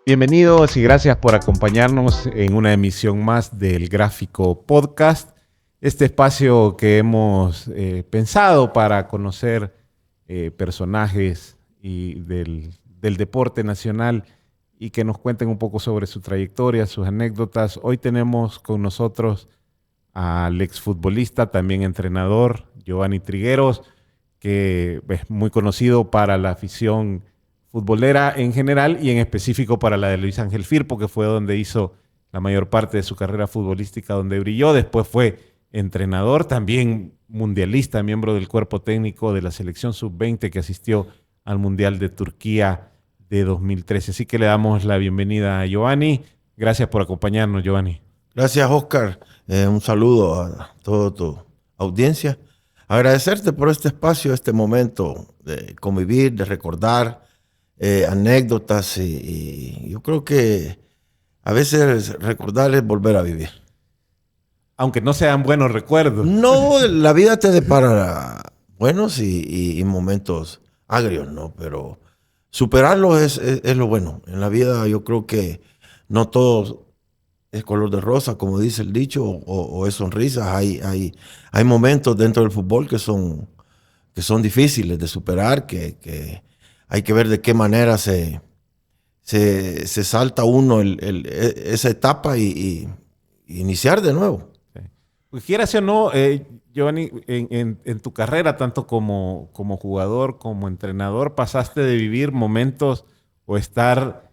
Bienvenidos y gracias por acompañarnos en una emisión más del Gráfico Podcast, este espacio que hemos pensado para conocer personajes del deporte nacional y que nos cuenten un poco sobre su trayectoria, sus anécdotas. Hoy tenemos con nosotros al exfutbolista, también entrenador, Giovanni Trigueros, que es muy conocido para la afición futbolera en general y en específico para la de Luis Ángel Firpo, que fue donde hizo la mayor parte de su carrera futbolística, donde brilló. Después fue entrenador, también mundialista, miembro del cuerpo técnico de la selección sub-20 que asistió al Mundial de Turquía de 2013. Así que le damos la bienvenida a Giovanni. Gracias por acompañarnos, Giovanni. Gracias, Oscar. Un saludo a toda tu audiencia. Agradecerte por este espacio, este momento de convivir, de recordar anécdotas y yo creo que a veces recordar es volver a vivir. Aunque no sean buenos recuerdos. No, la vida te depara buenos y momentos agrios, ¿no? Pero superarlos es lo bueno. En la vida yo creo que no todo es color de rosa, como dice el dicho, o es sonrisas. Hay momentos dentro del fútbol que son difíciles de superar, que hay que ver de qué manera se salta uno esa etapa y iniciar de nuevo. Pues quieras o no, Giovanni, en tu carrera, tanto como jugador, como entrenador, pasaste de vivir momentos o estar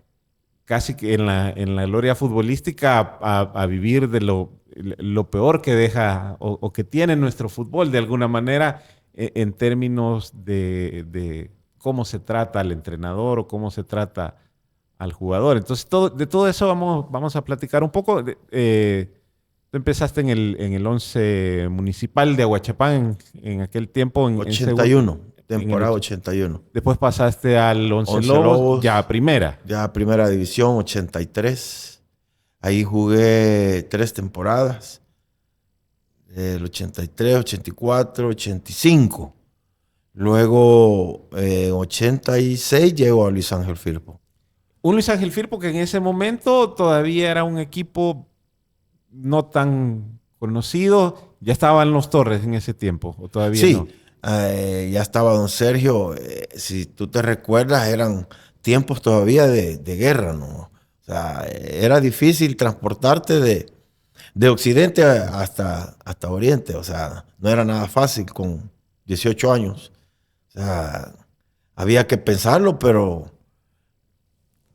casi que en la gloria futbolística a vivir de lo peor que deja o que tiene nuestro fútbol, de alguna manera, en términos de cómo se trata al entrenador o cómo se trata al jugador. Entonces, de todo eso vamos a platicar un poco. Tú empezaste en el 11 municipal de Ahuachapán en aquel tiempo. 81, temporada 81. Después pasaste al 11 Lobos, ya a primera. Ya a primera división, 83. Ahí jugué 3 temporadas. El 83, 84, 85. Luego, en 86, llego a Luis Ángel Firpo. Un Luis Ángel Firpo que en ese momento todavía era un equipo no tan conocido. Ya estaban los Torres en ese tiempo, o todavía sí, no. Ya estaba don Sergio. Si tú te recuerdas, eran tiempos todavía de guerra, ¿no? O sea, era difícil transportarte de Occidente hasta Oriente. O sea, no era nada fácil con 18 años. O sea, había que pensarlo, pero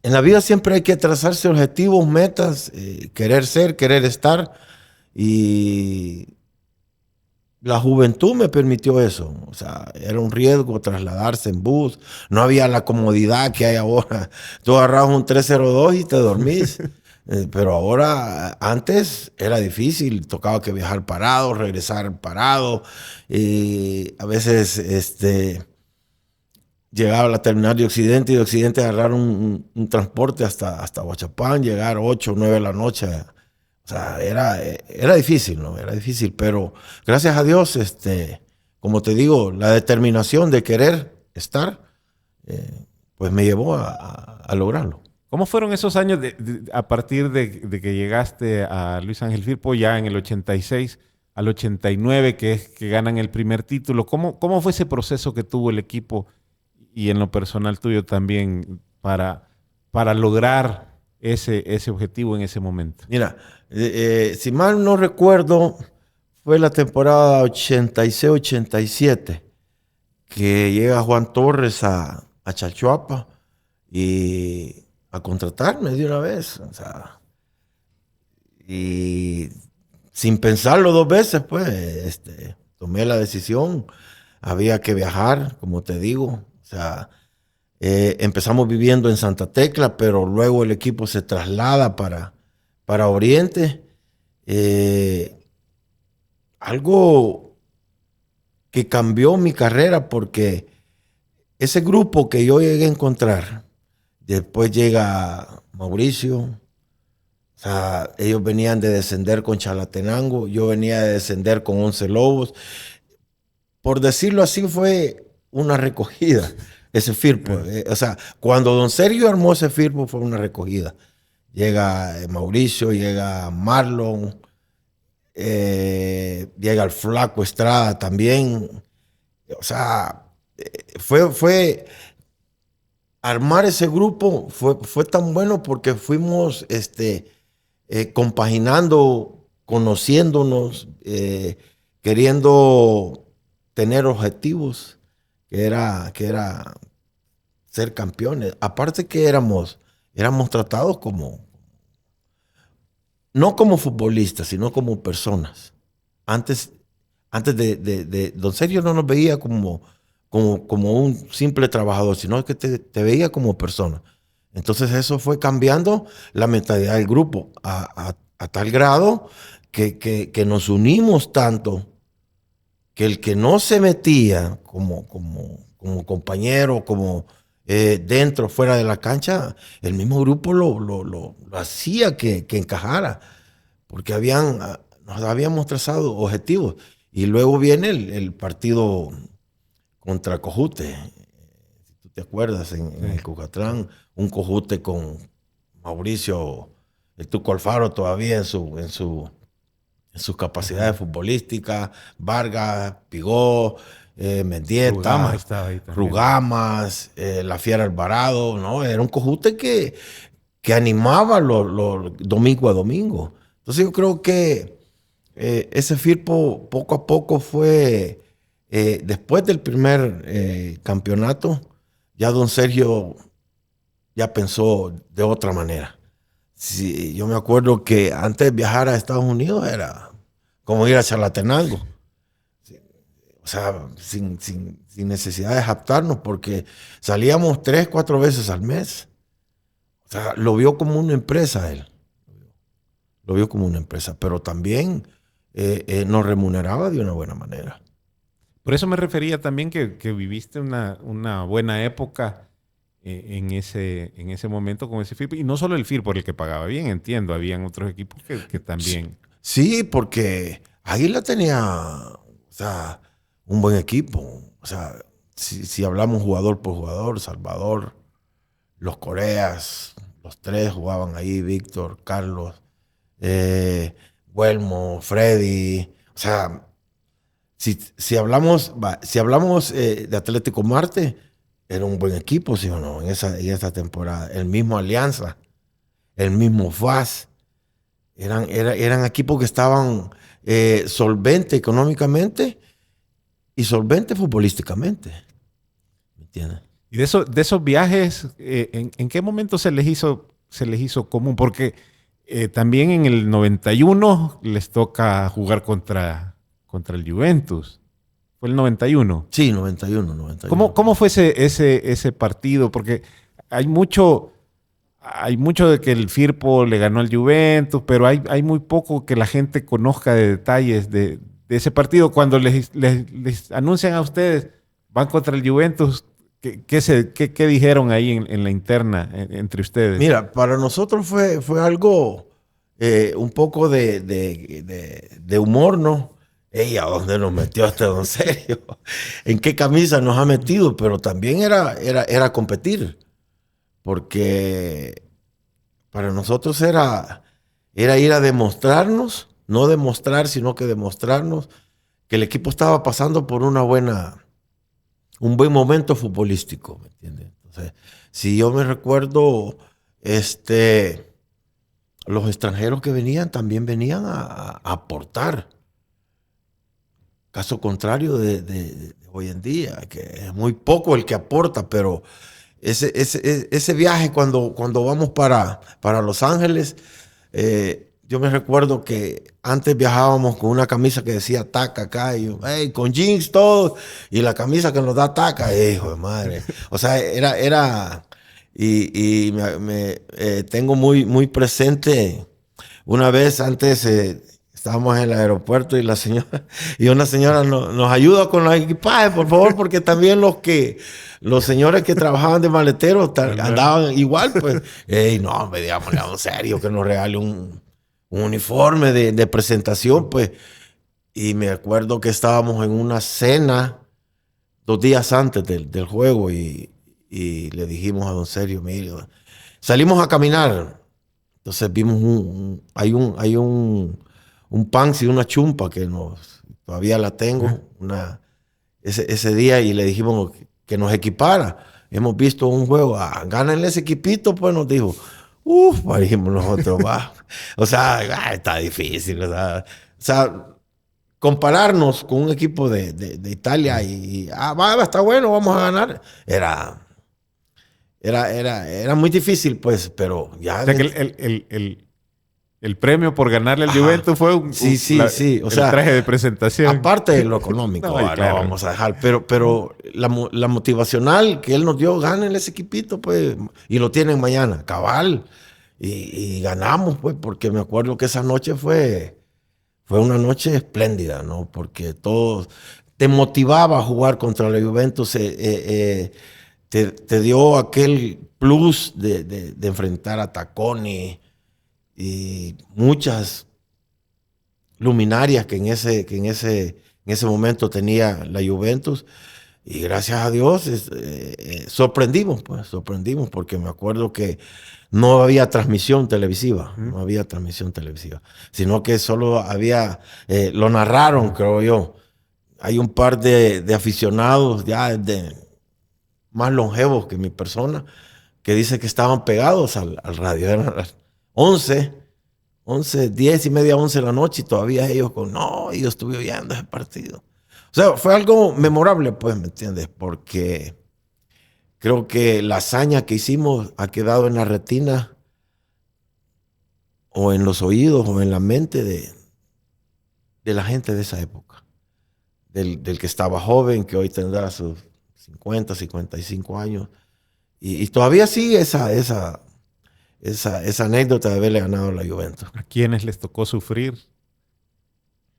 en la vida siempre hay que trazarse objetivos, metas, querer ser, querer estar. Y la juventud me permitió eso. O sea, era un riesgo trasladarse en bus. No había la comodidad que hay ahora. Tú agarrabas un 302 y te dormís. Pero ahora, antes era difícil. Tocaba que viajar parado, regresar parado. Y a veces llegaba a la terminal de Occidente y de Occidente agarrar un transporte hasta Ahuachapán, llegar 8 o 9 de la noche. O sea, era difícil, ¿no? Era difícil, pero gracias a Dios, como te digo, la determinación de querer estar, pues me llevó a lograrlo. ¿Cómo fueron esos años a partir de que llegaste a Luis Ángel Firpo ya en el 86 al 89, que ganan el primer título? ¿Cómo fue ese proceso que tuvo el equipo y en lo personal tuyo también para lograr ese objetivo en ese momento? Mira, si mal no recuerdo, fue la temporada 86-87 que llega Juan Torres a Chalchuapa y a contratarme de una vez. O sea, y sin pensarlo 2 veces, pues, tomé la decisión. Había que viajar, como te digo. O sea, empezamos viviendo en Santa Tecla, pero luego el equipo se traslada para Oriente. Algo que cambió mi carrera, porque ese grupo que yo llegué a encontrar, después llega Mauricio. O sea, ellos venían de descender con Chalatenango, yo venía de descender con 11 Lobos. Por decirlo así, fue una recogida. ese Firpo. O sea, cuando don Sergio armó ese Firpo fue una recogida. Llega Mauricio, llega Marlon, llega el Flaco Estrada también. O sea, fue armar ese grupo fue tan bueno porque fuimos compaginando, conociéndonos, queriendo tener objetivos, que era ser campeones. Aparte que éramos tratados no como futbolistas, sino como personas. Antes de don Sergio no nos veía como un simple trabajador, sino que te veía como persona. Entonces eso fue cambiando la mentalidad del grupo a tal grado que nos unimos tanto que el que no se metía como compañero, como dentro, fuera de la cancha, el mismo grupo lo hacía que encajara, porque nos habíamos trazado objetivos. Y luego viene el partido contra Cojute, si tú te acuerdas, en el Cucatlán, un Cojute con Mauricio, el Tuco Alfaro todavía en sus capacidades futbolísticas, Vargas, Pigó, Mendieta, Rugamas, La Fiera Alvarado, ¿no? Era un Cojute que animaba los domingo a domingo. Entonces yo creo que ese Firpo poco a poco fue, después del primer campeonato, ya don Sergio ya pensó de otra manera. Sí, yo me acuerdo que antes de viajar a Estados Unidos era como ir a Chalatenango. O sea, sin necesidad de jactarnos, porque salíamos 3, 4 veces al mes. O sea, lo vio como una empresa él. Lo vio como una empresa, pero también nos remuneraba de una buena manera. Por eso me refería también que viviste una buena época en ese momento con ese Firpo. Y no solo el Firpo por el que pagaba bien, entiendo. Habían otros equipos que también. Sí, porque Águila tenía, o sea, un buen equipo. O sea, si hablamos jugador por jugador, Salvador, los Coreas, los 3 jugaban ahí, Víctor, Carlos, Huelmo, Freddy. O sea, si hablamos de Atlético Marte, era un buen equipo, ¿sí o no? En esa temporada. El mismo Alianza, el mismo FAS. Eran equipos que estaban solventes económicamente y solventes futbolísticamente. ¿Me entiendes? Y de esos viajes, ¿en qué momento se les hizo común? Porque también en el 91 les toca jugar contra el Juventus. ¿Fue el 91? Sí, 91. ¿Cómo fue ese partido? Porque hay mucho de que el Firpo le ganó al Juventus, pero hay muy poco que la gente conozca de detalles de ese partido. Cuando les anuncian a ustedes, van contra el Juventus, ¿qué dijeron ahí en la interna entre ustedes? Mira, para nosotros fue algo un poco de humor, ¿no? Ey, ¿a dónde nos metió este don Sergio? ¿En qué camisa nos ha metido? Pero también era competir. Porque para nosotros era ir a demostrarnos, no demostrar, sino que demostrarnos que el equipo estaba pasando por un buen momento futbolístico, ¿me entiendes? Entonces, si yo me recuerdo, los extranjeros que venían también venían a aportar. Caso contrario de hoy en día, que es muy poco el que aporta, pero ese viaje cuando vamos para Los Ángeles, yo me recuerdo que antes viajábamos con una camisa que decía Taca acá, y con jeans todo, y la camisa que nos da Taca, hijo de madre. O sea, y tengo muy, muy presente, una vez antes estábamos en el aeropuerto y una señora nos ayuda con los equipajes, por favor, porque también los señores que trabajaban de maleteros andaban igual, pues. No, digámosle a un serio que nos regale un uniforme de presentación, pues. Y me acuerdo que estábamos en una cena 2 días antes del juego y y le dijimos a don Sergio, mire, salimos a caminar. Entonces vimos hay un Pans y una chumpa que todavía la tengo ese día, y le dijimos que nos equipara. Hemos visto un juego, gánenle ese equipito, pues nos dijo. Dijimos nosotros, va. O sea, está difícil. O sea, compararnos con un equipo de Italia está bueno, vamos a ganar. Era muy difícil, pues, pero ya. O sea, que el premio por ganarle al Juventus fue sí. O sea, el traje de presentación. Aparte de lo económico, no, claro, vamos a dejar. Pero la motivacional que él nos dio, gánenle ese equipito, pues, y lo tienen mañana, cabal. Y ganamos, pues, porque me acuerdo que esa noche fue una noche espléndida, ¿no? Porque todo te motivaba a jugar contra la Juventus, te dio aquel plus de enfrentar a Tacconi y muchas luminarias que en ese momento tenía la Juventus. Y gracias a Dios sorprendimos, porque me acuerdo que no había transmisión televisiva, sino que solo había, lo narraron, creo yo. Hay un par de aficionados ya más longevos que mi persona, que dice que estaban pegados al radio. Eran las 11, 10 y media, 11 de la noche, y todavía ellos yo estuve oyendo ese partido. O sea, fue algo memorable, pues, ¿me entiendes? Porque creo que la hazaña que hicimos ha quedado en la retina o en los oídos o en la mente de la gente de esa época. Del que estaba joven, que hoy tendrá sus 50, 55 años. Y todavía sigue esa anécdota de haberle ganado a la Juventus. ¿A quiénes les tocó sufrir?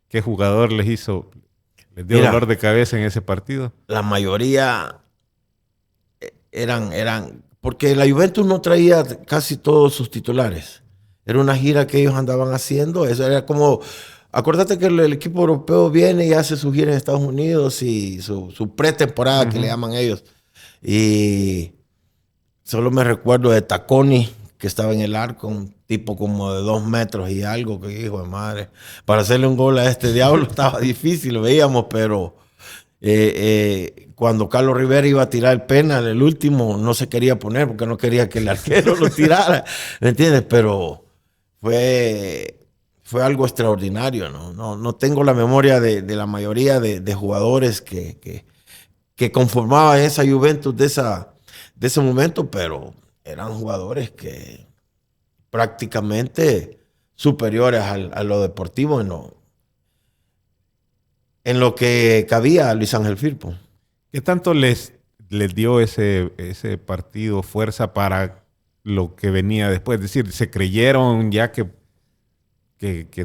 ¿Qué jugador les dio dolor de cabeza en ese partido? La mayoría eran, porque la Juventus no traía casi todos sus titulares. Era una gira que ellos andaban haciendo. Eso era como, acuérdate que el equipo europeo viene y hace su gira en Estados Unidos y su pretemporada, que le llaman ellos. Y solo me recuerdo de Tacconi, que estaba en el arco, un tipo como de 2 metros y algo, que hijo de madre, para hacerle un gol a este diablo estaba difícil, lo veíamos, pero cuando Carlos Rivera iba a tirar el penal, el último, no se quería poner porque no quería que el arquero lo tirara, ¿me entiendes? Pero fue algo extraordinario, ¿no? No tengo la memoria de la mayoría de jugadores que conformaban esa Juventus de ese momento, pero eran jugadores que prácticamente superiores a lo deportivo en lo que cabía a Luis Ángel Firpo. ¿Qué tanto les dio ese partido fuerza para lo que venía después? Es decir, ¿se creyeron ya que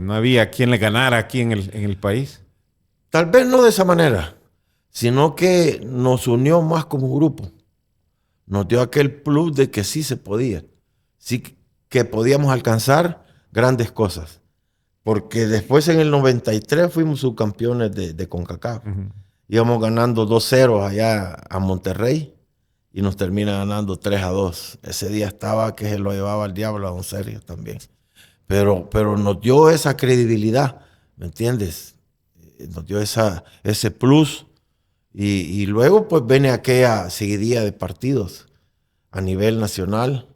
no había quien le ganara aquí en el país? Tal vez no de esa manera, sino que nos unió más como grupo. Nos dio aquel plus de que sí se podía, sí que podíamos alcanzar grandes cosas. Porque después en el 93 fuimos subcampeones de CONCACAF. Uh-huh. Íbamos ganando 2-0 allá a Monterrey y nos termina ganando 3-2. Ese día estaba que se lo llevaba al diablo a don Sergio también. Pero nos dio esa credibilidad, ¿me entiendes? Nos dio ese plus. Y luego pues viene aquella seguidilla de partidos a nivel nacional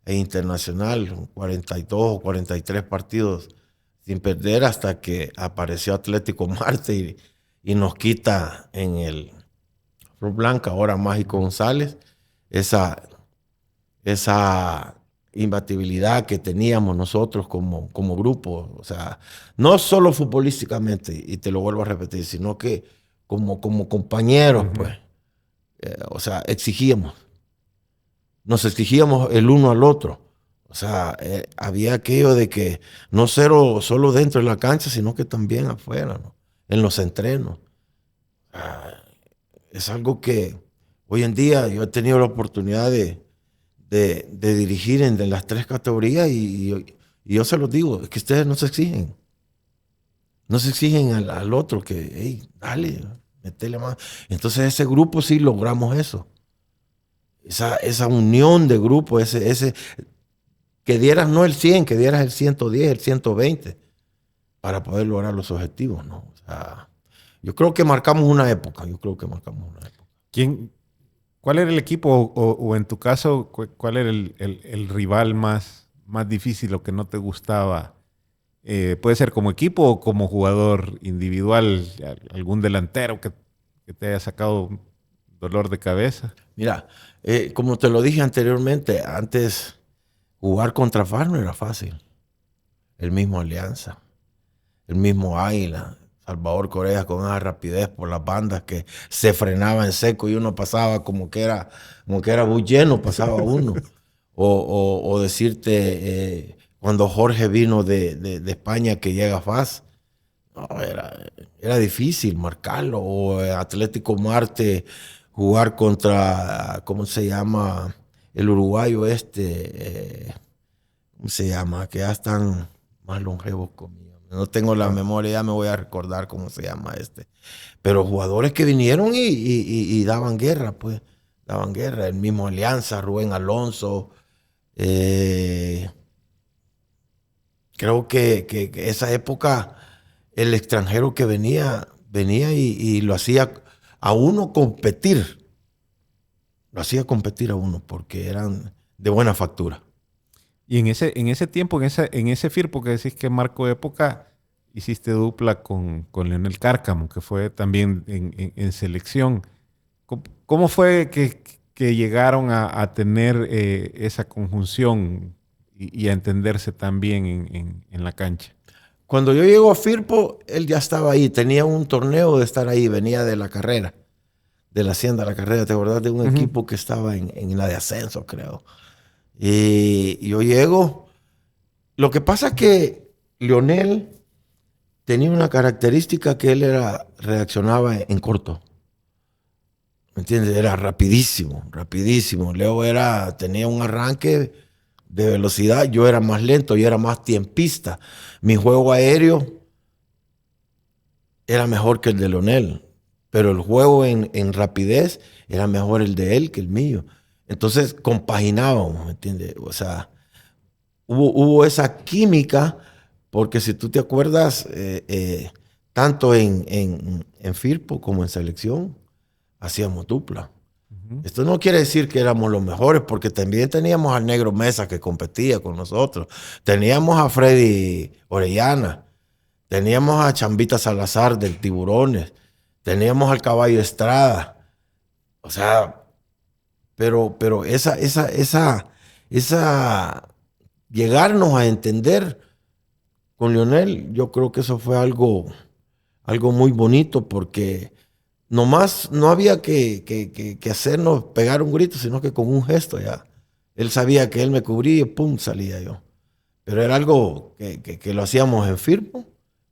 e internacional, 42 o 43 partidos sin perder, hasta que apareció Atlético Marte y nos quita en el Flor Blanca, ahora Mágico González, esa imbatibilidad que teníamos nosotros como grupo. O sea, no solo futbolísticamente, y te lo vuelvo a repetir, sino que como compañeros, uh-huh. Pues, o sea, nos exigíamos el uno al otro. O sea, había aquello de que no solo dentro de la cancha, sino que también afuera, ¿no? En los entrenos. Es algo que hoy en día yo he tenido la oportunidad de dirigir en las 3 categorías y yo se los digo, es que ustedes no se exigen. No se exigen al otro que, hey, dale, metele más. Entonces ese grupo sí logramos eso. esa unión de grupo, que dieras no el 100, que dieras el 110, el 120, para poder lograr los objetivos, ¿no? O sea, yo creo que marcamos una época, ¿Cuál era el equipo o en tu caso, cuál era el rival más difícil o que no te gustaba? Puede ser como equipo o como jugador individual, algún delantero que te haya sacado dolor de cabeza. Mira, como te lo dije anteriormente, antes jugar contra FARC no era fácil. El mismo Alianza, el mismo Águila, Salvador Corea con esa rapidez por las bandas que se frenaba en seco y uno pasaba como que era bus lleno, pasaba uno. O decirte, cuando Jorge vino de España que llega a FAS, no, era difícil marcarlo. O Atlético Marte, jugar contra, ¿cómo se llama? El uruguayo ¿cómo se llama? Que ya están más longevos conmigo. No tengo la memoria, ya me voy a recordar cómo se llama Pero jugadores que vinieron y daban guerra, pues. Daban guerra. El mismo Alianza, Rubén Alonso. Creo que esa época, el extranjero que venía y lo hacía a uno competir. Lo hacía competir a uno porque eran de buena factura. Y en ese tiempo, en ese Firpo que decís que marcó época, hiciste dupla con Leonel Cárcamo, que fue también en selección. ¿Cómo fue que llegaron a tener esa conjunción y a entenderse tan bien en la cancha? Cuando yo llego a Firpo, él ya estaba ahí. Tenía un torneo de estar ahí. Venía de la carrera, de la Hacienda La Carrera. ¿Te acordás de un equipo que estaba en la de ascenso, creo? Y yo llego. Lo que pasa es que Leonel tenía una característica que él reaccionaba en corto. ¿Me entiendes? Era rapidísimo, rapidísimo. Leo tenía un arranque de velocidad. Yo era más lento, yo era más tiempista. Mi juego aéreo era mejor que el de Leonel, pero el juego en rapidez era mejor el de él que el mío. Entonces compaginábamos, ¿me entiendes? O sea, hubo esa química, porque si tú te acuerdas, tanto en Firpo como en selección, hacíamos dupla. Esto no quiere decir que éramos los mejores, porque también teníamos al Negro Mesa que competía con nosotros. Teníamos a Freddy Orellana. Teníamos a Chambita Salazar del Tiburones. Teníamos al Caballo Estrada. O sea, pero esa llegarnos a entender con Leonel, yo creo que eso fue algo muy bonito, porque nomás no había que hacernos pegar un grito, sino que con un gesto ya. Él sabía que él me cubría y pum, salía yo. Pero era algo que lo hacíamos en Firpo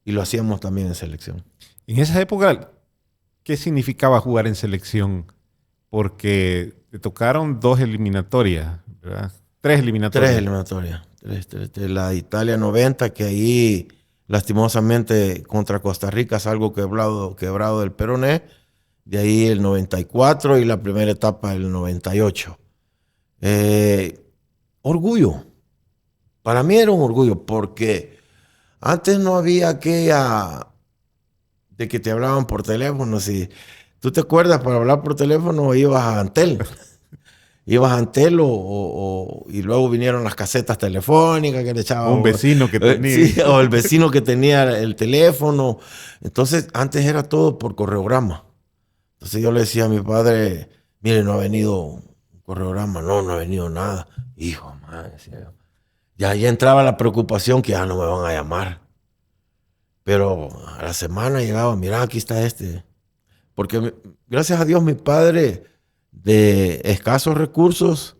y lo hacíamos también en selección. En esa época, ¿qué significaba jugar en selección? Porque te tocaron 2 eliminatorias, ¿verdad? 3 eliminatorias. 3 eliminatorias. La Italia 90, que ahí lastimosamente contra Costa Rica salgo quebrado del peroné. De ahí el 94 y la primera etapa del 98. Orgullo. Para mí era un orgullo, porque antes no había aquella de que te hablaban por teléfono. Si tú te acuerdas, para hablar por teléfono ibas a Antel. Ibas a Antel y luego vinieron las casetas telefónicas que le echaban. Un vecino que tenía. Sí, o el vecino que tenía el teléfono. Entonces, antes era todo por correograma. Entonces yo le decía a mi padre, mire, no ha venido un correograma. No ha venido nada. Hijo, madre, decía yo. Ya entraba la preocupación que ya no me van a llamar. Pero a la semana llegaba, mira, aquí está Porque gracias a Dios mi padre, de escasos recursos,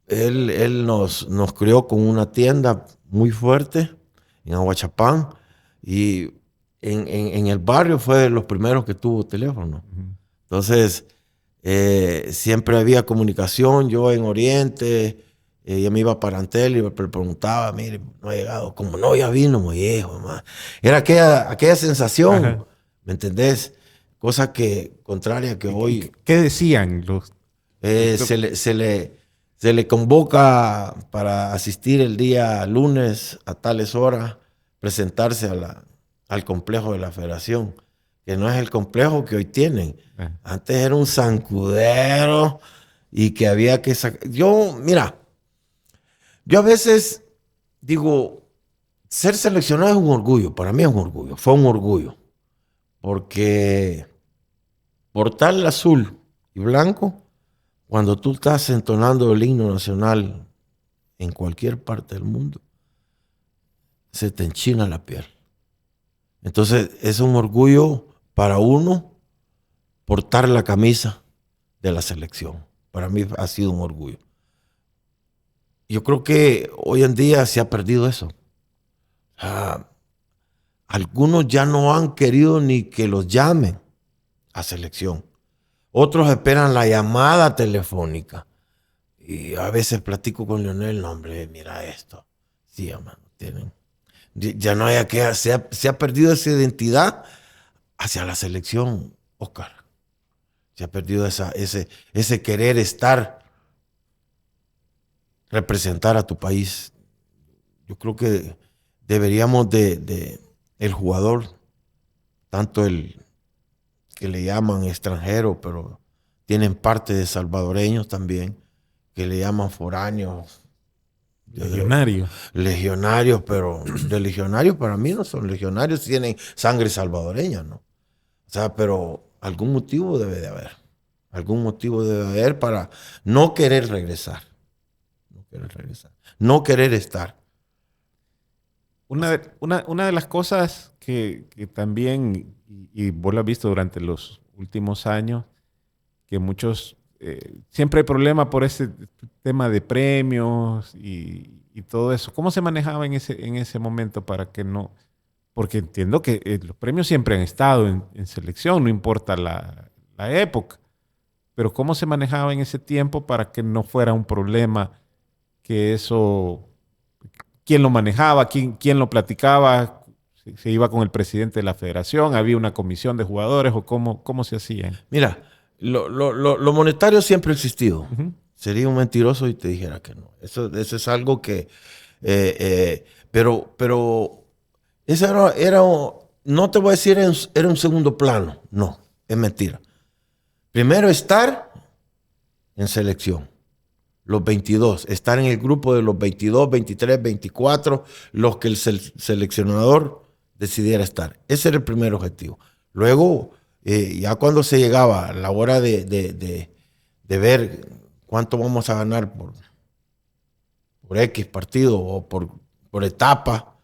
él nos crió con una tienda muy fuerte en Aguachapán, y en el barrio fue de los primeros que tuvo teléfono. Entonces, siempre había comunicación. Yo en Oriente, yo me iba para Antel y me preguntaba, mire, no ha llegado. Como no, ya vino, muy viejo, mamá. Era aquella sensación. ¿Me entendés? Cosa contraria que hoy... ¿Qué decían Se le convoca para asistir el día lunes a tales horas, presentarse al complejo de la federación, que no es el complejo que hoy tienen. Antes era un zancudero y que había que sacar. Mira, yo a veces digo, ser seleccionado es un orgullo, para mí es un orgullo, fue un orgullo, porque portar el azul y blanco, cuando tú estás entonando el himno nacional en cualquier parte del mundo, se te enchina la piel. Entonces es un orgullo para uno portar la camisa de la selección. Para mí ha sido un orgullo. Yo creo que hoy en día se ha perdido eso. Algunos ya no han querido ni que los llamen a selección. Otros esperan la llamada telefónica. Y a veces platico con Leonel, no, hombre, mira esto. Sí, hermano, ya no hay que, se ha perdido esa identidad hacia la selección, Oscar. Se ha perdido ese querer estar, representar a tu país. Yo creo que deberíamos el jugador, tanto el que le llaman extranjero, pero tienen parte de salvadoreños también, que le llaman foráneos. Legionarios, pero de legionarios para mí no son legionarios, tienen sangre salvadoreña, ¿no? O sea, pero algún motivo debe de haber. Algún motivo debe de haber para no querer regresar. No querer estar. Una de las cosas que también, y vos lo has visto durante los últimos años, que muchos, siempre hay problema por ese tema de premios y todo eso. ¿Cómo se manejaba en ese momento para que no? Porque entiendo que los premios siempre han estado en selección, no importa la época. Pero ¿cómo se manejaba en ese tiempo para que no fuera un problema que eso... ¿Quién lo manejaba? ¿Quién lo platicaba? ¿Se iba con el presidente de la federación? ¿Había una comisión de jugadores? ¿O cómo se hacía? Mira, lo monetario siempre ha existido. Uh-huh. Sería un mentiroso y te dijera que no. Eso es algo que... pero eso era... No te voy a decir era un segundo plano. No, es mentira. Primero estar en selección. Los 22, estar en el grupo de los 22, 23, 24, los que el seleccionador decidiera estar. Ese era el primer objetivo. Luego, ya cuando se llegaba a la hora de ver cuánto vamos a ganar por X partido o por etapa,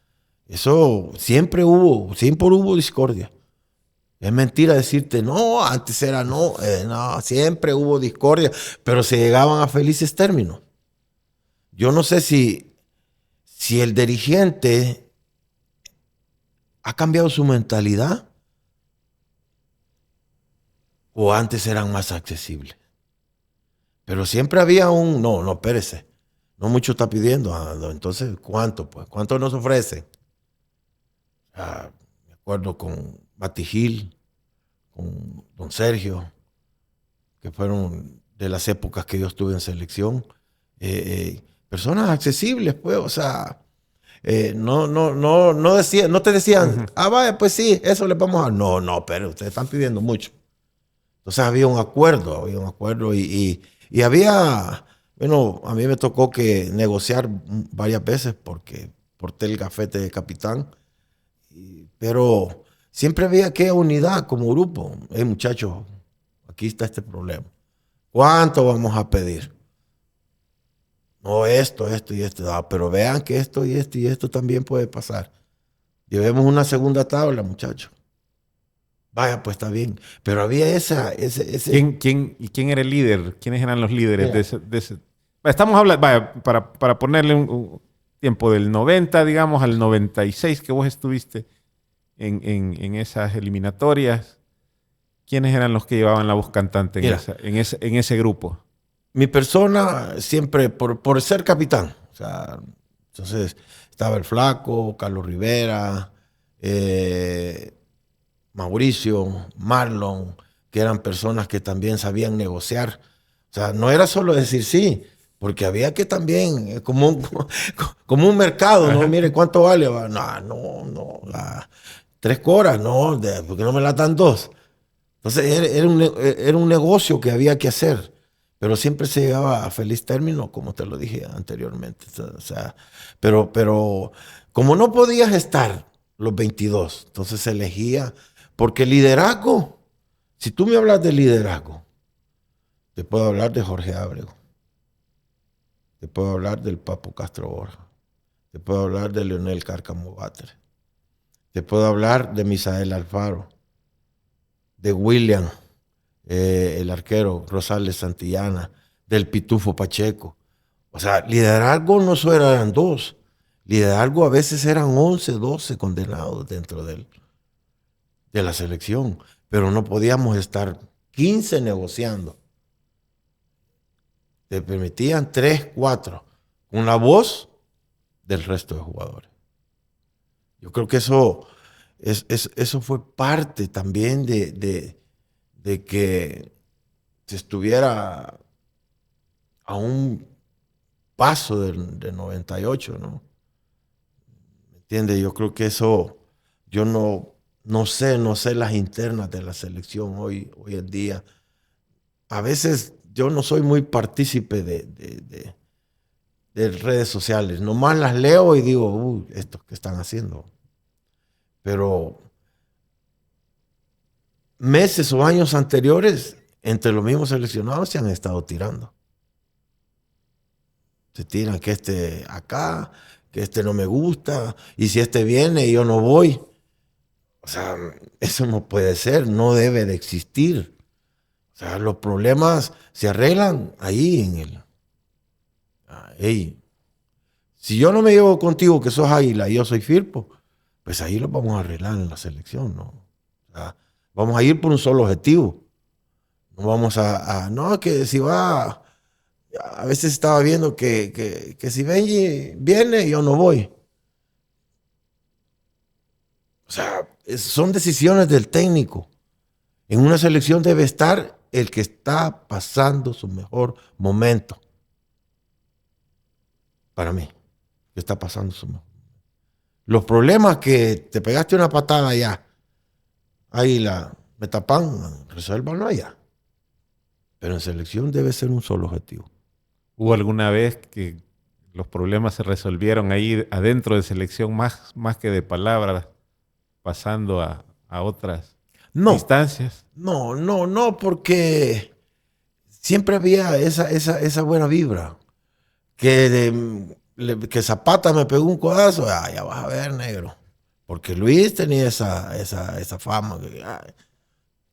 eso siempre hubo discordia. Es mentira decirte, no, antes era no, siempre hubo discordia, pero se llegaban a felices términos. Yo no sé si el dirigente ha cambiado su mentalidad o antes eran más accesibles. Pero siempre había no, espérese, no mucho está pidiendo, entonces, ¿cuánto? Pues, ¿cuánto nos ofrecen? Me acuerdo con Batigil, con don Sergio, que fueron de las épocas que yo estuve en selección, personas accesibles, pues, o sea, no te decían, uh-huh. Vaya, pues sí, eso les vamos a... No, pero ustedes están pidiendo mucho. Entonces había un acuerdo y había, bueno, a mí me tocó que negociar varias veces porque porté el gafete de capitán, pero siempre había que unidad como grupo. Muchachos, aquí está este problema. ¿Cuánto vamos a pedir? No, esto y esto. Pero vean que esto y esto también puede pasar. Llevemos una segunda tabla, muchachos. Vaya, pues está bien. Pero había ese... ¿Quién era el líder? ¿Quiénes eran los líderes de ese? Estamos hablando, vaya, para ponerle un tiempo del 90, digamos, al 96 que vos estuviste en esas eliminatorias. ¿Quiénes eran los que llevaban la voz cantante en ese grupo? Mi persona siempre, por ser capitán. O sea, entonces estaba el Flaco, Carlos Rivera, Mauricio, Marlon, que eran personas que también sabían negociar. O sea, no era solo decir sí, porque había que también, como un mercado, ¿no? Ajá. Mire, ¿cuánto vale? No, 3 coras, no, porque no me la dan 2. Entonces era un negocio que había que hacer, pero siempre se llegaba a feliz término, como te lo dije anteriormente. O sea, pero como no podías estar los 22, entonces se elegía, porque liderazgo, si tú me hablas de liderazgo, te puedo hablar de Jorge Ábrego, te puedo hablar del Papo Castro Borja, te puedo hablar de Leonel Cárcamo Batres, te puedo hablar de Misael Alfaro, de William, el arquero Rosales Santillana, del Pitufo Pacheco. O sea, liderazgo no solo eran 2, liderazgo a veces eran 11, 12 condenados dentro de la selección, pero no podíamos estar 15 negociando. Te permitían 3, 4, con la voz del resto de jugadores. Yo creo que eso fue parte también de que se estuviera a un paso del 98, ¿no? ¿Me entiendes? Yo creo que eso, yo no sé las internas de la selección hoy en día. A veces yo no soy muy partícipe de redes sociales. Nomás las leo y digo, uy, esto que están haciendo. Pero meses o años anteriores, entre los mismos seleccionados se han estado tirando. Se tiran que este acá, que este no me gusta, y si este viene y yo no voy. O sea, eso no puede ser, no debe de existir. O sea, los problemas se arreglan ahí en el... Hey, si yo no me llevo contigo que sos Águila y yo soy Firpo, pues ahí lo vamos a arreglar en la selección, ¿no? O sea, vamos a ir por un solo objetivo. No vamos no, que si va... A veces estaba viendo que si Benji viene, yo no voy. O sea, son decisiones del técnico. En una selección debe estar el que está pasando su mejor momento. Para mí, que está pasando su mejor momento. Los problemas que te pegaste una patada allá, ahí me tapan, resuélvanlo allá. Pero en selección debe ser un solo objetivo. ¿Hubo alguna vez que los problemas se resolvieron ahí adentro de selección más que de palabras, pasando a otras instancias? No, porque siempre había esa buena vibra. Que Zapata me pegó un codazo, ya vas a ver, negro. Porque Luis tenía esa fama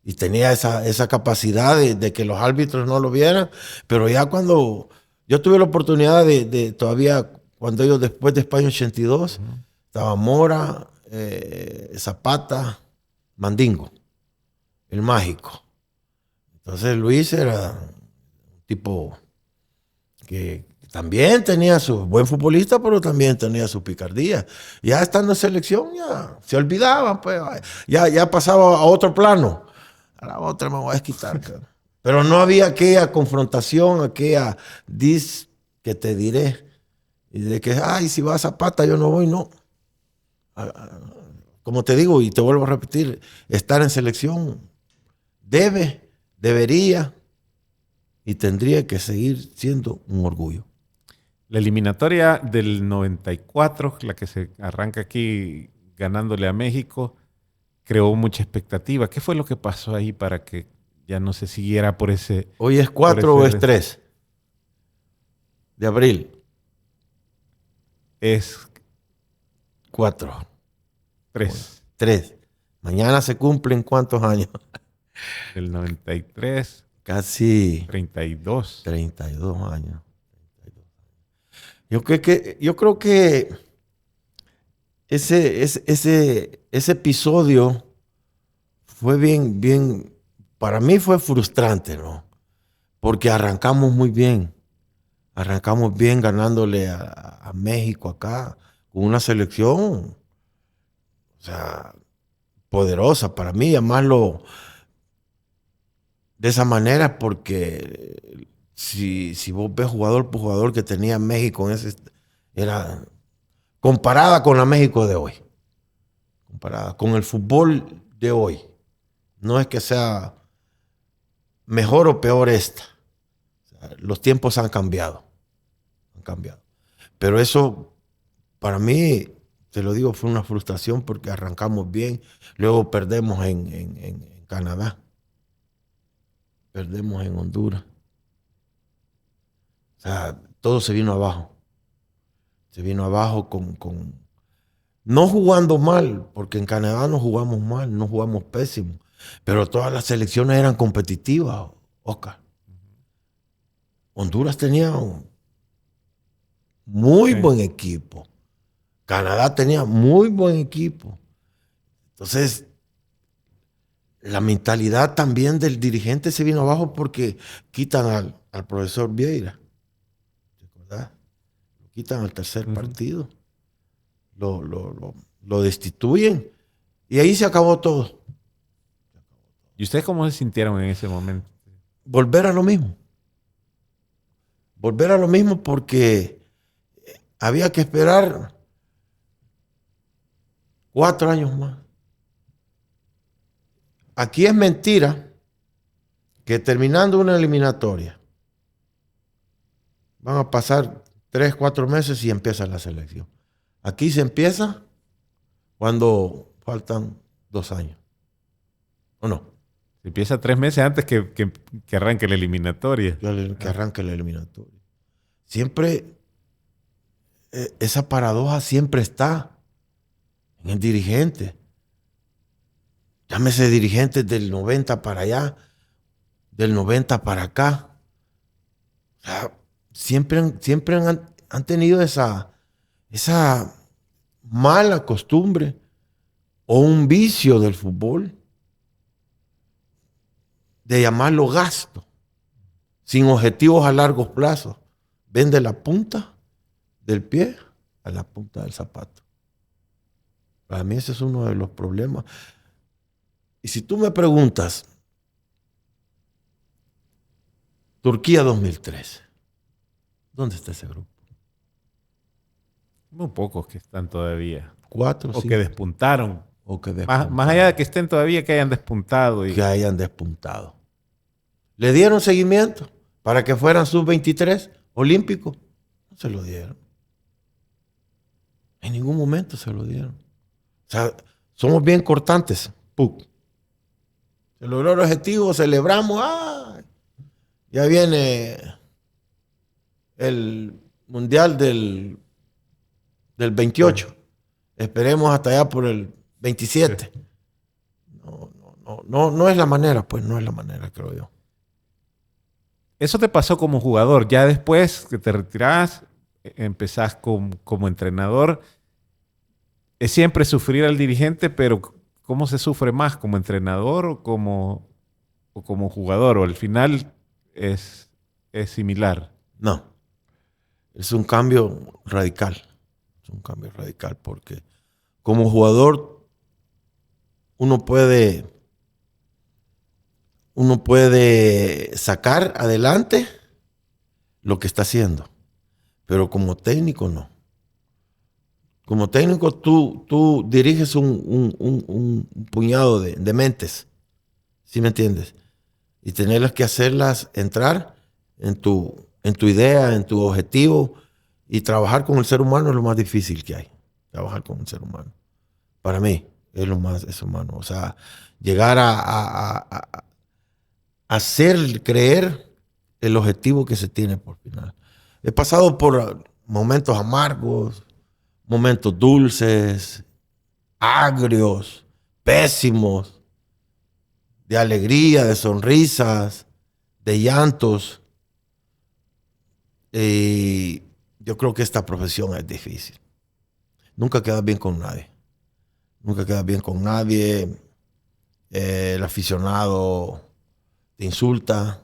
y tenía esa capacidad de que los árbitros no lo vieran. Pero ya cuando yo tuve la oportunidad todavía, cuando ellos después de España 82, estaba Mora, Zapata, Mandingo, el mágico. Entonces Luis era un tipo que también tenía su buen futbolista, pero también tenía su picardía. Ya estando en selección, ya se olvidaban, pues, ya pasaba a otro plano. A la otra me voy a desquitar. Pero no había aquella confrontación, aquella que te diré. Y de que, ay, si va a Zapata, yo no voy, no. Como te digo, y te vuelvo a repetir, estar en selección debería y tendría que seguir siendo un orgullo. La eliminatoria del 94, la que se arranca aquí ganándole a México, creó mucha expectativa. ¿Qué fue lo que pasó ahí para que ya no se siguiera por ese... ¿Hoy es 4 o es 3 de abril? Es 4. 3. 3. Mañana se cumplen ¿cuántos años? Del 93. Casi 32. 32 años. Yo creo que ese episodio fue bien, para mí fue frustrante, ¿no? Porque arrancamos muy bien. Arrancamos bien ganándole a México acá, con una selección, o sea, poderosa para mí, llamarlo de esa manera, porque si vos ves jugador por jugador que tenía México era comparada con la México de hoy, comparada con el fútbol de hoy. No es que sea mejor o peor esta. O sea, los tiempos han cambiado. Pero eso, para mí, te lo digo, fue una frustración porque arrancamos bien. Luego perdemos en Canadá. Perdemos en Honduras. O sea, todo se vino abajo. Se vino abajo no jugando mal, porque en Canadá no jugamos mal, no jugamos pésimo. Pero todas las selecciones eran competitivas, Oscar. Honduras tenía un muy buen equipo. Canadá tenía muy buen equipo. Entonces, la mentalidad también del dirigente se vino abajo porque quitan al profesor Vieira. ¿Verdad? Lo quitan al tercer partido. Lo destituyen. Y ahí se acabó todo. ¿Y ustedes cómo se sintieron en ese momento? Volver a lo mismo. Volver a lo mismo porque había que esperar 4 años más. Aquí es mentira que terminando una eliminatoria van a pasar 3, 4 meses y empieza la selección. Aquí se empieza cuando faltan 2 años. ¿O no? Se empieza 3 meses antes que arranque la eliminatoria. Que arranque la eliminatoria. Siempre, esa paradoja siempre está en el dirigente. Llámese dirigentes del 90 para allá, del 90 para acá. O sea, siempre han tenido esa mala costumbre o un vicio del fútbol de llamarlo gasto, sin objetivos a largo plazo. Ven de la punta del pie a la punta del zapato. Para mí ese es uno de los problemas. Y si tú me preguntas, Turquía 2003, ¿dónde está ese grupo? Muy pocos que están todavía. 4, O 5. que despuntaron. O que despuntaron. Más allá de que estén todavía, que hayan despuntado. Que hayan despuntado. ¿Le dieron seguimiento para que fueran sub-23 olímpicos? No se lo dieron. En ningún momento se lo dieron. O sea, somos bien cortantes. ¡Puc! Se logró el objetivo, celebramos. ¡Ah! Ya viene el mundial del 28. Esperemos hasta allá por el 27. No es la manera, pues no es la manera, creo yo. Eso te pasó como jugador. Ya después que te retirás, empezás como entrenador. Es siempre sufrir al dirigente, pero ¿cómo se sufre más? ¿Como entrenador o como jugador? ¿O al final es similar? No. Es un cambio radical. Es un cambio radical porque como jugador uno puede sacar adelante lo que está haciendo, pero como técnico no. Como técnico tú diriges un puñado de mentes, ¿sí me entiendes? Y tenerlas que hacerlas entrar en tu idea, en tu objetivo, y trabajar con el ser humano es lo más difícil que hay. Trabajar con un ser humano. Para mí es lo más humano. O sea, llegar a hacer creer el objetivo que se tiene por final. He pasado por momentos amargos, momentos dulces, agrios, pésimos, de alegría, de sonrisas, de llantos. Y yo creo que esta profesión es difícil. Nunca quedas bien con nadie. Nunca quedas bien con nadie. El aficionado te insulta.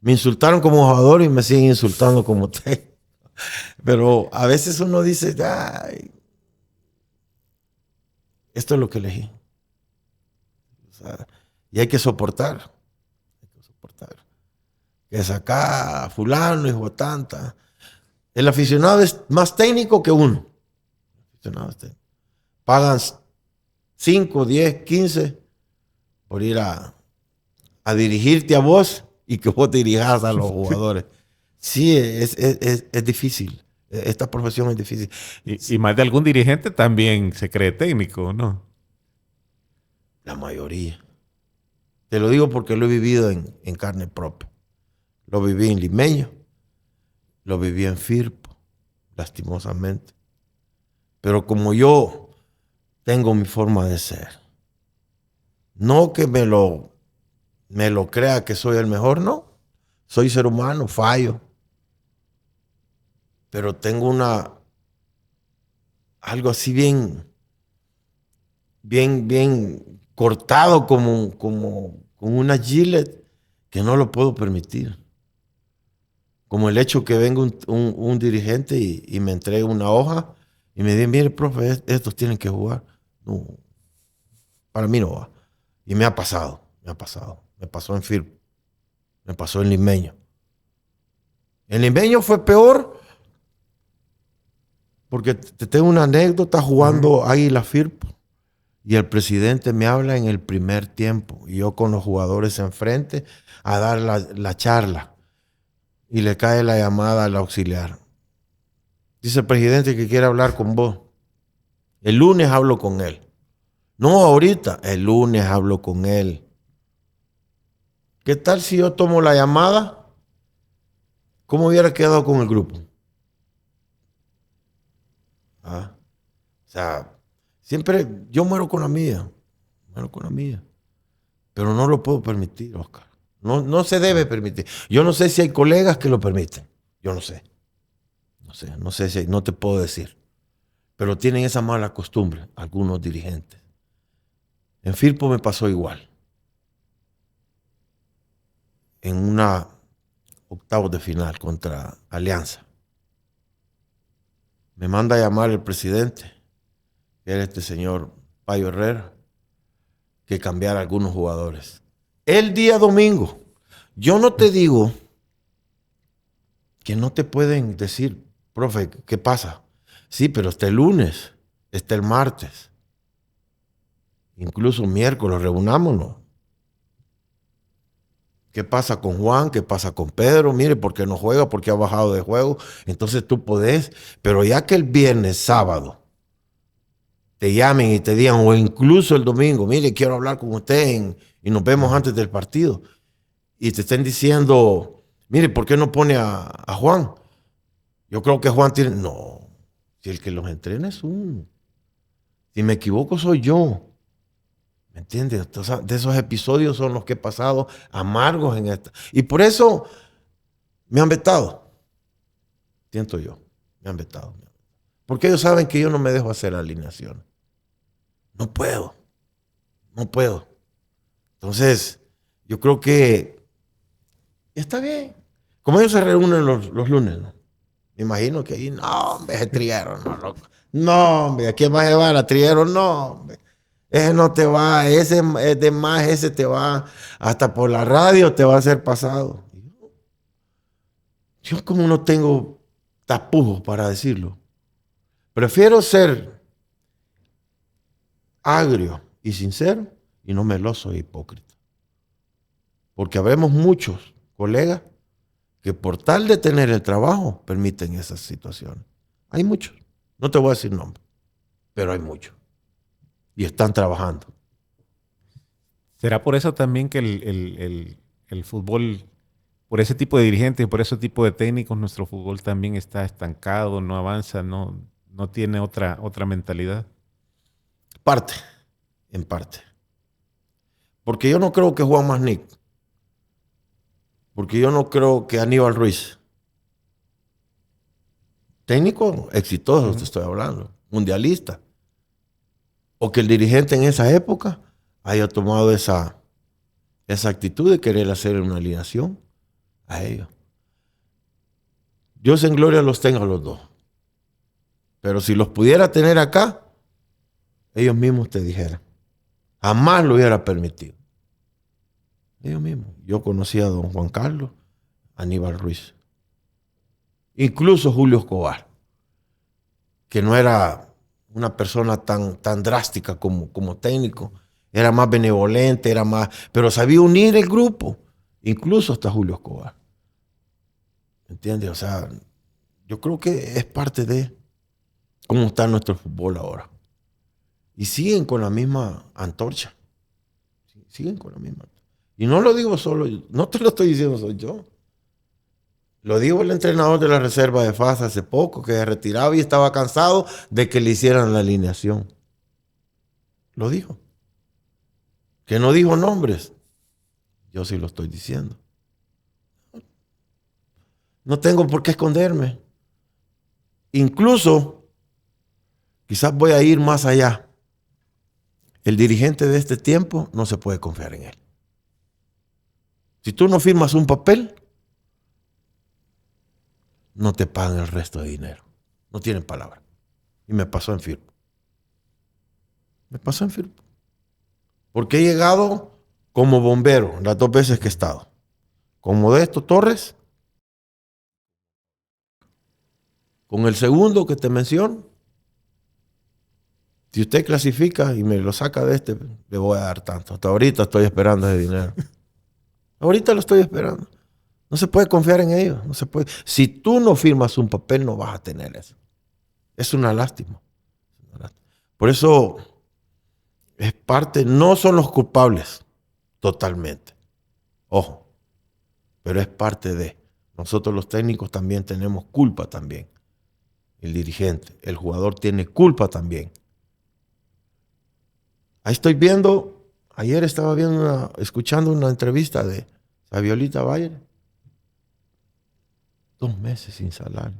Me insultaron como jugador y me siguen insultando como técnico. Pero a veces uno dice, ay, esto es lo que elegí. O sea, y hay que soportar. que saca a fulano y tanta. El aficionado es más técnico que uno. Pagan 5, 10, 15 por ir a dirigirte a vos y que vos dirijas a los jugadores. Sí, es difícil. Esta profesión es difícil. Y más de algún dirigente también se cree técnico, ¿no? La mayoría. Te lo digo porque lo he vivido en carne propia. Lo viví en Limeño, lo viví en Firpo, lastimosamente. Pero como yo tengo mi forma de ser, no que me lo crea que soy el mejor, no. Soy ser humano, fallo. Pero tengo algo así bien cortado como con una Gillette que no lo puedo permitir. Como el hecho que venga un dirigente y me entregue una hoja y me diga, mire, profe, estos tienen que jugar. No, para mí no va. Y me ha pasado. Me pasó en Firpo, me pasó en Limeño. En Limeño fue peor porque te tengo una anécdota jugando Águila Firpo y el presidente me habla en el primer tiempo y yo con los jugadores enfrente a dar la charla y le cae la llamada al auxiliar. Dice el presidente que quiere hablar con vos. El lunes hablo con él. No ahorita, el lunes hablo con él. ¿Qué tal si yo tomo la llamada? ¿Cómo hubiera quedado con el grupo? O sea, siempre yo muero con la mía. Pero no lo puedo permitir, Oscar. No se debe permitir. Yo no sé si hay colegas que lo permiten. Yo no sé. No sé si no te puedo decir. Pero tienen esa mala costumbre algunos dirigentes. En Firpo me pasó igual. En una octavos de final contra Alianza. Me manda a llamar el presidente, que era este señor Payo Herrera, que cambiara algunos jugadores. El día domingo. Yo no te digo que no te pueden decir, profe, ¿qué pasa? Sí, pero está el lunes, está el martes, incluso miércoles, reunámonos. ¿Qué pasa con Juan? ¿Qué pasa con Pedro? Mire, ¿por qué no juega? ¿Por qué ha bajado de juego? Entonces tú podés, pero ya que el viernes, sábado, te llamen y te digan, o incluso el domingo, mire, quiero hablar con usted y nos vemos antes del partido, y te estén diciendo, mire, ¿por qué no pone a Juan? Yo creo que Juan tiene... No, si el que los entrena es uno. Si me equivoco soy yo. ¿Me entiendes? Entonces, de esos episodios son los que he pasado amargos en esta. Y por eso me han vetado. Siento yo. Me han vetado. Porque ellos saben que yo no me dejo hacer alineación. No puedo. Entonces, yo creo que está bien. Como ellos se reúnen los lunes, ¿no? Me imagino que ahí, no, hombre, ese triero, no, loco. No, hombre, ¿a quién va a llevar? ¿A triero? No, hombre. Ese no te va, ese es de más, ese te va, hasta por la radio te va a ser pasado. Yo como no tengo tapujos para decirlo. Prefiero ser agrio y sincero y no meloso e hipócrita. Porque habemos muchos colegas que por tal de tener el trabajo permiten esas situaciones. Hay muchos. No te voy a decir nombre, pero hay muchos. Y están trabajando. ¿Será por eso también que el fútbol, por ese tipo de dirigentes, por ese tipo de técnicos, nuestro fútbol también está estancado, no avanza, no tiene otra mentalidad? En parte. Porque yo no creo que Juan Masnick, porque yo no creo que Aníbal Ruiz, técnico exitoso, te estoy hablando, mundialista, o que el dirigente en esa época haya tomado esa actitud de querer hacer una alineación a ellos. Dios en gloria los tenga a los dos. Pero si los pudiera tener acá, ellos mismos te dijeran. Jamás lo hubiera permitido. Ellos mismos. Yo conocí a don Juan Carlos, Aníbal Ruiz. Incluso Julio Escobar, que no era una persona tan drástica como técnico, era más benevolente, pero sabía unir el grupo, incluso hasta Julio Escobar. ¿Entiendes? O sea, yo creo que es parte de cómo está nuestro fútbol ahora. Y siguen con la misma antorcha. Siguen con la misma. Y no lo digo solo yo, no te lo estoy diciendo soy yo. Lo dijo el entrenador de la reserva de FAS hace poco, que se retiraba y estaba cansado de que le hicieran la alineación. Lo dijo. Que no dijo nombres. Yo sí lo estoy diciendo. No tengo por qué esconderme. Incluso, quizás voy a ir más allá. El dirigente de este tiempo no se puede confiar en él. Si tú no firmas un papel, no te pagan el resto de dinero. No tienen palabra. Y me pasó en Firpo. Porque he llegado como bombero las 2 veces que he estado. Con Modesto Torres. Con el segundo que te menciono. Si usted clasifica y me lo saca de este, le voy a dar tanto. Hasta ahorita estoy esperando ese dinero. Ahorita lo estoy esperando. No se puede confiar en ellos. No se puede. Si tú no firmas un papel, no vas a tener eso. Es una lástima. Por eso es parte, no son los culpables totalmente. Ojo. Pero es parte de. Nosotros los técnicos también tenemos culpa también. El dirigente, el jugador tiene culpa también. Ahí estoy viendo, ayer estaba escuchando una entrevista de Saviolita Bayer. 2 meses sin salario.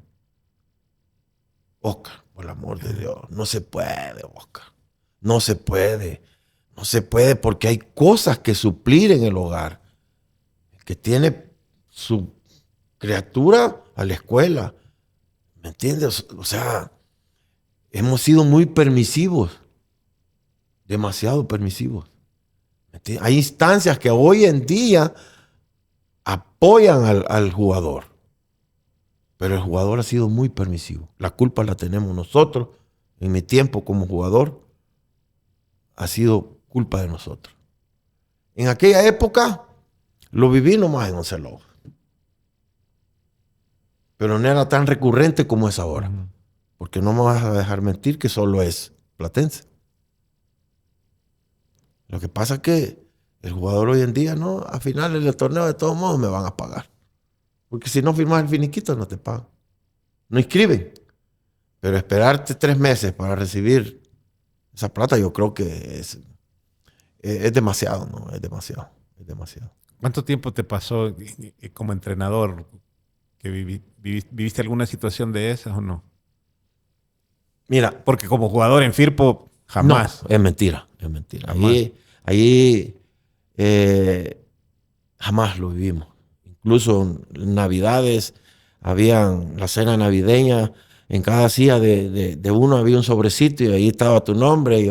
Oscar, por el amor de Dios, no se puede, Oscar. No se puede. No se puede porque hay cosas que suplir en el hogar. Que tiene su criatura a la escuela. ¿Me entiendes? O sea, hemos sido muy permisivos. Demasiado permisivos. Hay instancias que hoy en día apoyan al jugador. Pero el jugador ha sido muy permisivo. La culpa la tenemos nosotros. En mi tiempo como jugador ha sido culpa de nosotros. En aquella época lo viví nomás en Once Lobos. Pero no era tan recurrente como es ahora. Porque no me vas a dejar mentir que solo es Platense. Lo que pasa es que el jugador hoy en día, no, a finales del torneo de todos modos me van a pagar. Porque si no firmas el finiquito no te pagan. No inscriben. Pero esperarte 3 meses para recibir esa plata yo creo que es demasiado, ¿no? Es demasiado. ¿Cuánto tiempo te pasó como entrenador que viviste alguna situación de esas o no? Mira. Porque como jugador en Firpo, jamás. No, es mentira. Allí jamás lo vivimos. Incluso en Navidades, habían la cena navideña, en cada silla de uno había un sobrecito y ahí estaba tu nombre.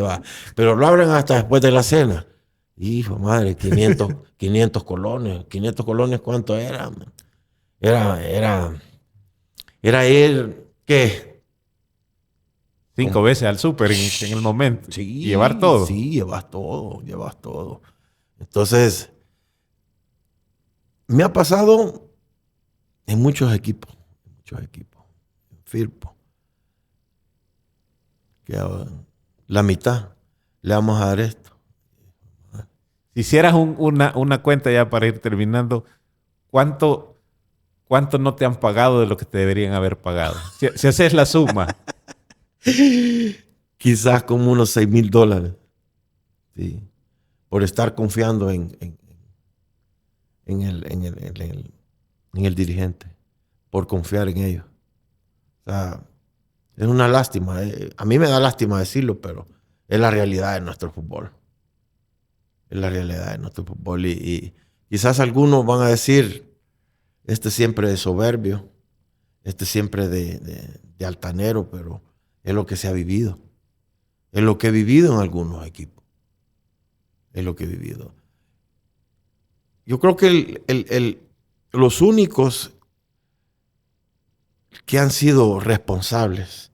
Pero lo abren hasta después de la cena. Hijo, madre, 500 colones. 500 colones, ¿cuánto era? Era ir, ¿qué? 5 veces al súper en el momento. Sí, y llevar todo. Sí, llevas todo. Entonces, me ha pasado en muchos equipos. En Firpo. Que la mitad le vamos a dar esto. Si hicieras una cuenta ya para ir terminando, ¿cuánto no te han pagado de lo que te deberían haber pagado? Si haces la suma. Quizás como unos $6,000. Sí. Por estar confiando en el dirigente. Por confiar en ellos. O sea, es una lástima. A mí me da lástima decirlo, pero es la realidad de nuestro fútbol. Y quizás algunos van a decir, este siempre de soberbio, este siempre de altanero, pero es lo que se ha vivido. Es lo que he vivido en algunos equipos. Es lo que he vivido. Yo creo que los únicos que han sido responsables,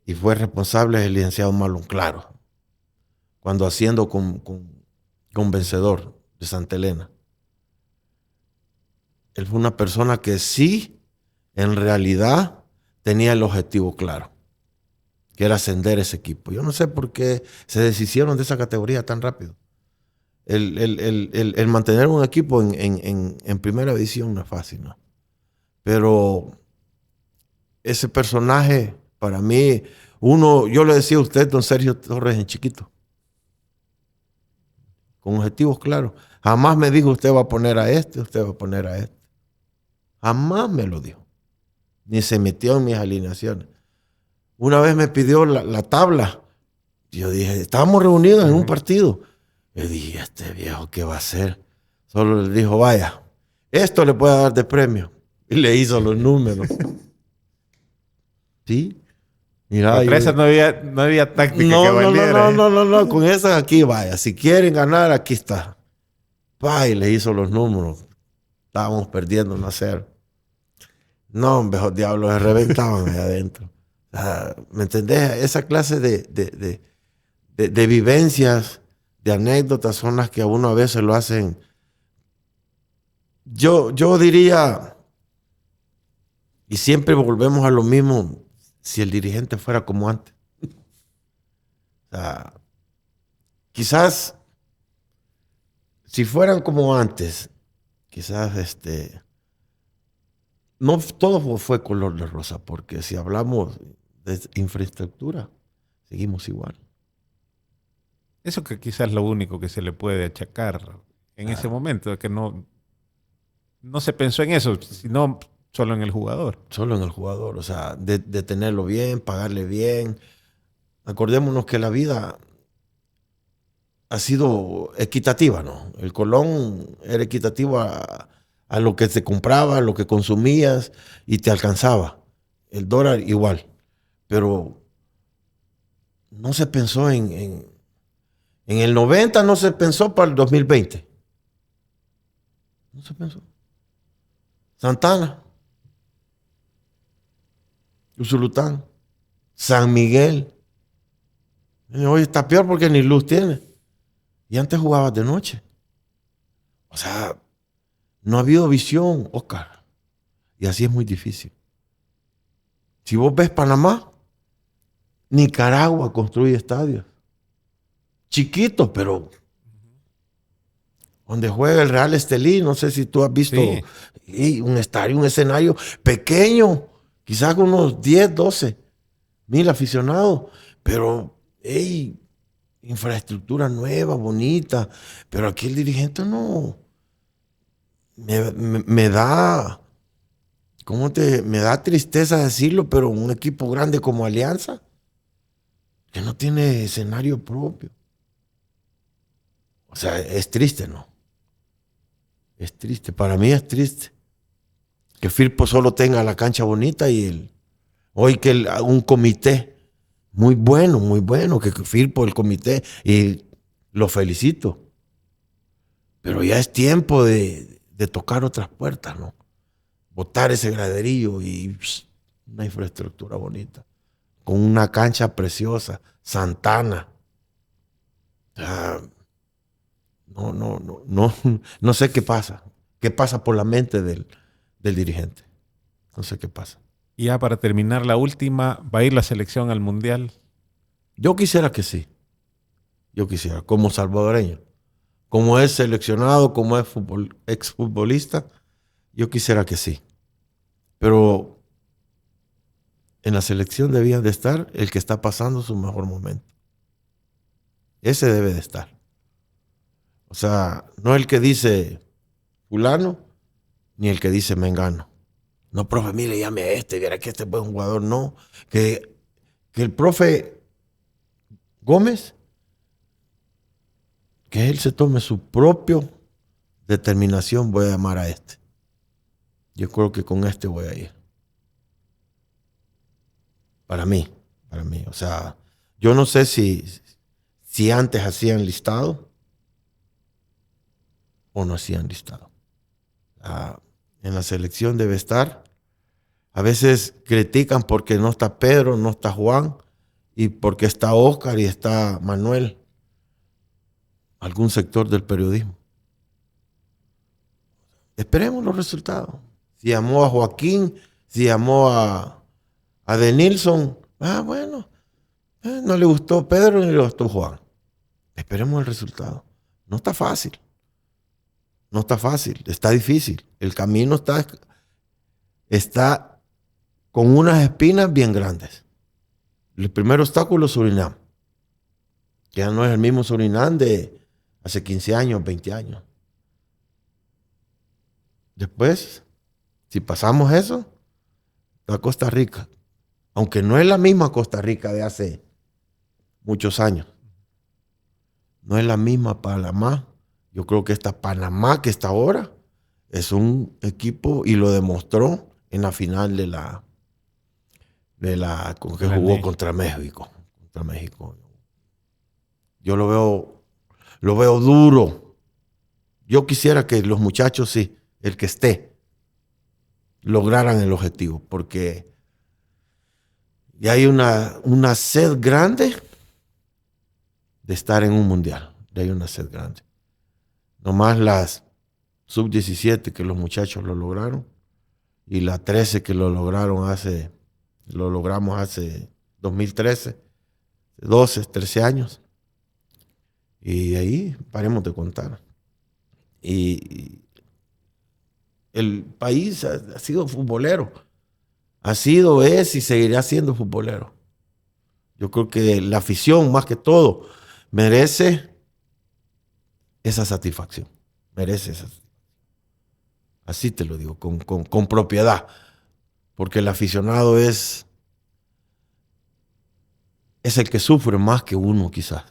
y fue responsable el licenciado Marlon Claro, cuando haciendo con Vencedor de Santa Elena. Él fue una persona que sí, en realidad, tenía el objetivo claro, que era ascender ese equipo. Yo no sé por qué se deshicieron de esa categoría tan rápido. El mantener un equipo en primera división no es fácil, ¿no? Pero ese personaje, para mí, yo le decía a usted, don Sergio Torres, en chiquito, con objetivos claros. Jamás me dijo, usted va a poner a este, usted va a poner a este. Jamás me lo dijo. Ni se metió en mis alineaciones. Una vez me pidió la tabla. Yo dije, estábamos reunidos en un partido. Yo dije, este viejo, ¿qué va a hacer? Solo le dijo, vaya, esto le puede dar de premio. Y le hizo los números. ¿Sí? Mira, Contra esa no había táctica que valiera. No, con esa aquí, vaya. Si quieren ganar, aquí está. Y le hizo los números. Estábamos perdiendo 1-0. No, hombre, esos diablos se reventaban ahí adentro. ¿Me entendés? Esa clase de vivencias, de anécdotas son las que a uno a veces lo hacen. Yo diría, y siempre volvemos a lo mismo, si el dirigente fuera como antes. Quizás, si fueran como antes, quizás no todo fue color de rosa, porque si hablamos de infraestructura, seguimos igual. Eso que quizás es lo único que se le puede achacar en ese momento, que no se pensó en eso, sino solo en el jugador. Solo en el jugador, o sea, de tenerlo bien, pagarle bien. Acordémonos que la vida ha sido equitativa, ¿no? El Colón era equitativo a lo que se compraba, a lo que consumías y te alcanzaba. El dólar igual. Pero no se pensó en el 90, no se pensó para el 2020. No se pensó. Santana, Usulután, San Miguel. Hoy está peor porque ni luz tiene. Y antes jugabas de noche. O sea, no ha habido visión, Oscar. Y así es muy difícil. Si vos ves Panamá, Nicaragua construye estadios. Chiquitos, pero donde juega el Real Estelí, no sé si tú has visto un estadio, un escenario pequeño, quizás con unos 10, 12 mil aficionados, pero infraestructura nueva, bonita, pero aquí el dirigente no me da me da tristeza decirlo, pero un equipo grande como Alianza que no tiene escenario propio. O sea, es triste, ¿no? Es triste, para mí es triste que Firpo solo tenga la cancha bonita y hoy que un comité muy bueno, que Firpo, el comité, y lo felicito. Pero ya es tiempo de tocar otras puertas, ¿no? Botar ese graderillo y una infraestructura bonita, con una cancha preciosa, Santana. No sé qué pasa. ¿Qué pasa por la mente del dirigente? No sé qué pasa. Y ya para terminar, la última, ¿va a ir la selección al Mundial? Yo quisiera que sí. Yo quisiera, como salvadoreño. Como es seleccionado, como es exfutbolista, yo quisiera que sí. Pero en la selección debía de estar el que está pasando su mejor momento. Ese debe de estar. O sea, no el que dice fulano, ni el que dice mengano. No, profe, mire, llame a este, viera que este es buen jugador. No, que el profe Gómez, que él se tome su propia determinación, voy a llamar a este. Yo creo que con este voy a ir. Para mí. O sea, yo no sé si antes hacían listado o no hacían listado. en la selección debe estar. A veces critican porque no está Pedro, no está Juan, y porque está Oscar y está Manuel. Algún sector del periodismo. Esperemos los resultados. Si llamó a Joaquín, si llamó a Denilson, bueno, no le gustó Pedro ni le gustó Juan. Esperemos el resultado. No está fácil. No está fácil, está difícil. El camino está con unas espinas bien grandes. El primer obstáculo es Surinam. Que ya no es el mismo Surinam de hace 15 años, 20 años. Después, si pasamos eso, a Costa Rica. Aunque no es la misma Costa Rica de hace muchos años. No es la misma Panamá. Yo creo que esta Panamá que está ahora es un equipo, y lo demostró en la final con que jugó contra México. Yo lo veo duro. Yo quisiera que los muchachos, sí, el que esté, lograran el objetivo, porque ya hay una sed grande de estar en un mundial. Ya hay una sed grande. Nomás las sub-17 que los muchachos lo lograron, y la 13 que lo logramos hace 2013, 12, 13 años. Y ahí paremos de contar. Y el país ha sido futbolero. Ha sido, es y seguirá siendo futbolero. Yo creo que la afición, más que todo, merece esa satisfacción. Merece esa satisfacción. Así te lo digo, con propiedad. Porque el aficionado es el que sufre más que uno, quizás.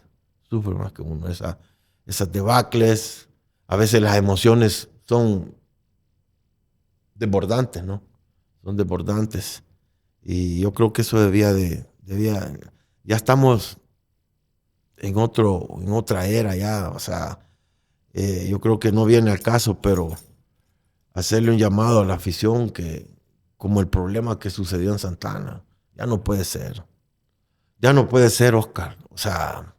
Sufre más que uno. Esas debacles, a veces las emociones son desbordantes, ¿no? Son desbordantes. Y yo creo que eso ya estamos en otra era ya, o sea, yo creo que no viene al caso, pero hacerle un llamado a la afición, que como el problema que sucedió en Santana, ya no puede ser. Ya no puede ser, Oscar. O sea,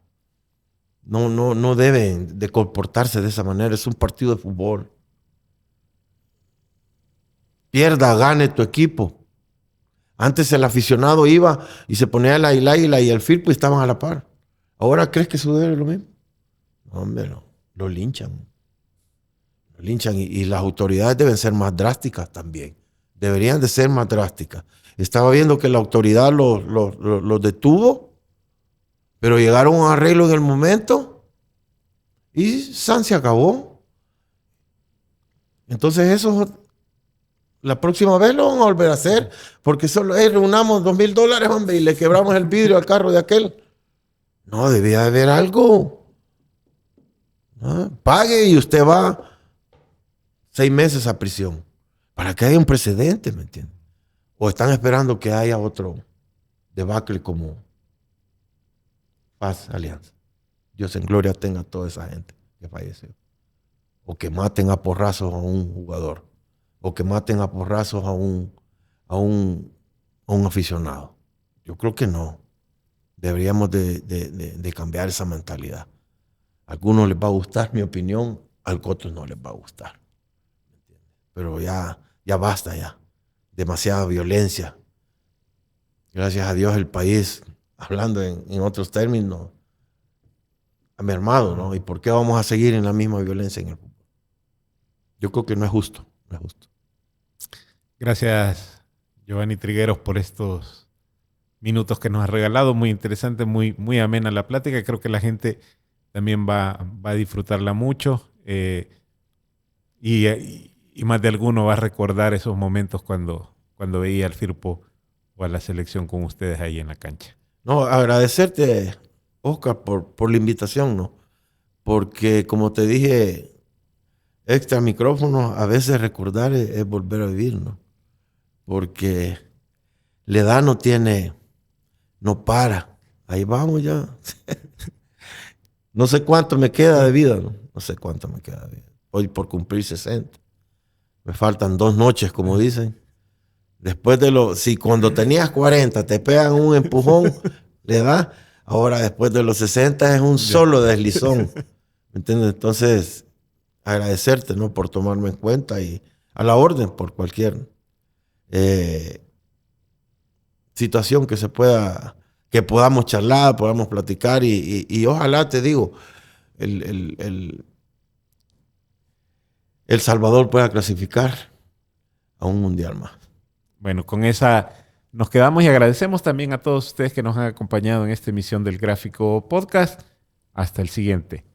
no deben de comportarse de esa manera. Es un partido de fútbol. Pierda, gane tu equipo. Antes el aficionado iba y se ponía el águila y el Firpo y estaban a la par. ¿Ahora crees que sucede lo mismo? No, hombre, lo linchan. Lo linchan, y las autoridades deben ser más drásticas también. Deberían de ser más drásticas. Estaba viendo que la autoridad los detuvo, pero llegaron a un arreglo en el momento y San se acabó. Entonces eso la próxima vez lo van a volver a hacer, porque solo reunamos $2,000, hombre, y le quebramos el vidrio al carro de aquel. No, debía haber algo. ¿No? Pague y usted va 6 meses a prisión, para que haya un precedente, ¿me entiende? O están esperando que haya otro debacle como Paz Alianza. Dios en gloria tenga a toda esa gente que falleció. O que maten a porrazos a un jugador. O que maten a porrazos a un aficionado. Yo creo que no. Deberíamos de cambiar esa mentalidad. A algunos les va a gustar mi opinión, a otros no les va a gustar. Pero ya basta ya. Demasiada violencia. Gracias a Dios el país, hablando en otros términos, ha mermado, ¿no? ¿Y por qué vamos a seguir en la misma violencia en el fútbol? Yo creo que no es justo. No es justo. Gracias, Giovanni Trigueros, por estos minutos que nos has regalado. Muy interesante, muy, muy amena la plática. Creo que la gente también va a disfrutarla mucho. Y más de alguno va a recordar esos momentos cuando veía al Firpo o a la selección con ustedes ahí en la cancha. No, agradecerte, Oscar, por la invitación, ¿no? Porque, como te dije, extra micrófono, a veces recordar es volver a vivir, ¿no? Porque la edad no para. Ahí vamos ya. No sé cuánto me queda de vida, ¿no? No sé cuánto me queda de vida. Hoy por cumplir 60. Me faltan 2 noches, como dicen. Después si cuando tenías 40 te pegan un empujón, le da. Ahora después de los 60 es un solo deslizón. ¿Me entiendes? Entonces, agradecerte, ¿no? Por tomarme en cuenta y a la orden por cualquier situación que podamos charlar, podamos platicar y ojalá, te digo, El Salvador pueda clasificar a un mundial más. Bueno, con esa nos quedamos y agradecemos también a todos ustedes que nos han acompañado en esta emisión del Gráfico Podcast. Hasta el siguiente.